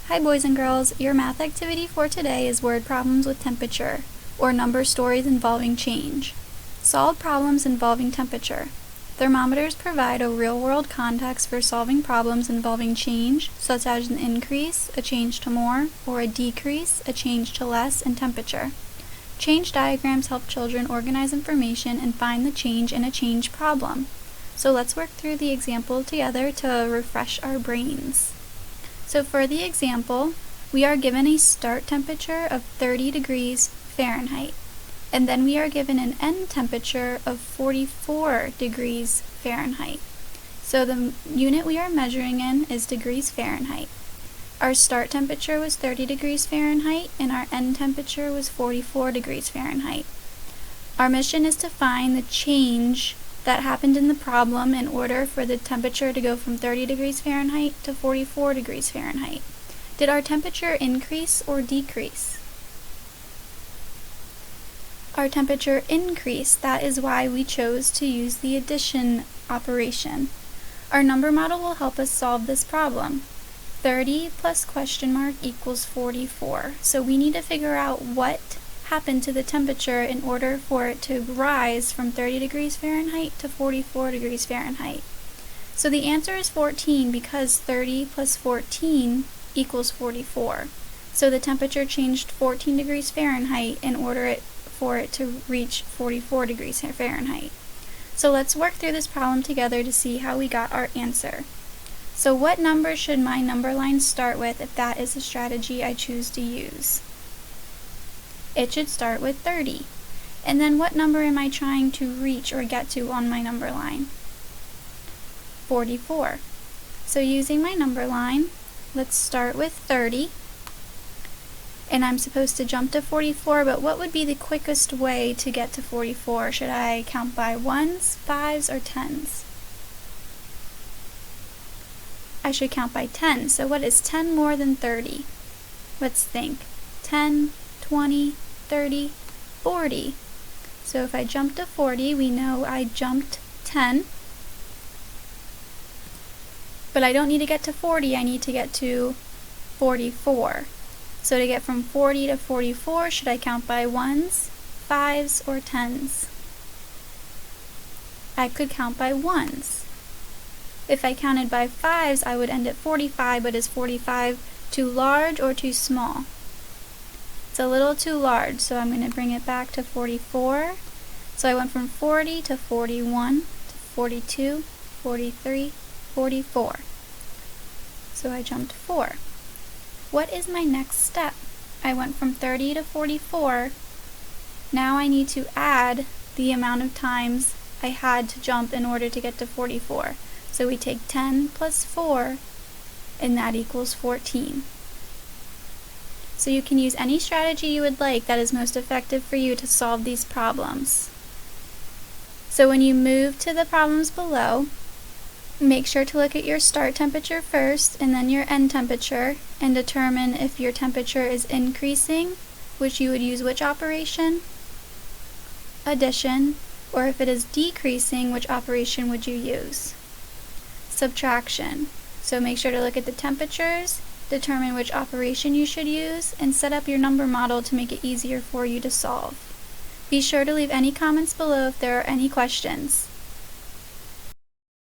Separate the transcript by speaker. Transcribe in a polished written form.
Speaker 1: Hi boys and girls, your math activity for today is word problems with temperature, or number stories involving change. Solve problems involving temperature. Thermometers provide a real-world context for solving problems involving change, such as an increase, a change to more, or a decrease, a change to less in temperature. Change diagrams help children organize information and find the change in a change problem. So let's work through the example together to refresh our brains. So for the example, we are given a start temperature of 30 degrees Fahrenheit, and then we are given an end temperature of 44 degrees Fahrenheit. So the unit we are measuring in is degrees Fahrenheit. Our start temperature was 30 degrees Fahrenheit, and our end temperature was 44 degrees Fahrenheit. Our mission is to find the change that happened in the problem in order for the temperature to go from 30 degrees Fahrenheit to 44 degrees Fahrenheit. Did our temperature increase or decrease? Our temperature increased. That is why we chose to use the addition operation. Our number model will help us solve this problem. 30 plus question mark equals 44. So we need to figure out what happened to the temperature in order for it to rise from 30 degrees Fahrenheit to 44 degrees Fahrenheit. So the answer is 14 because 30 plus 14 equals 44. So the temperature changed 14 degrees Fahrenheit in order for it to reach 44 degrees Fahrenheit. So let's work through this problem together to see how we got our answer. So what number should my number line start with if that is the strategy I choose to use? It should start with 30. And then what number am I trying to reach or get to on my number line? 44. So using my number line, let's start with 30. And I'm supposed to jump to 44, but what would be the quickest way to get to 44? Should I count by ones, fives, or tens? I should count by 10. So what is 10 more than 30? Let's think. 10, 20, 30, 40. So if I jump to 40, we know I jumped 10. But I don't need to get to 40, I need to get to 44. So to get from 40 to 44, should I count by ones, fives, or tens? I could count by ones. If I counted by fives, I would end at 45, but is 45 too large or too small? It's a little too large, so I'm going to bring it back to 44. So I went from 40 to 41 to 42, 43, 44. So I jumped 4. What is my next step? I went from 30 to 44. Now I need to add the amount of times I had to jump in order to get to 44. So we take 10 plus 4, and that equals 14. So you can use any strategy you would like that is most effective for you to solve these problems. So when you move to the problems below, make sure to look at your start temperature first and then your end temperature and determine if your temperature is increasing, which you would use which operation? Addition. Or if it is decreasing, which operation would you use? Subtraction. So make sure to look at the temperatures, determine which operation you should use, and set up your number model to make it easier for you to solve. Be sure to leave any comments below if there are any questions.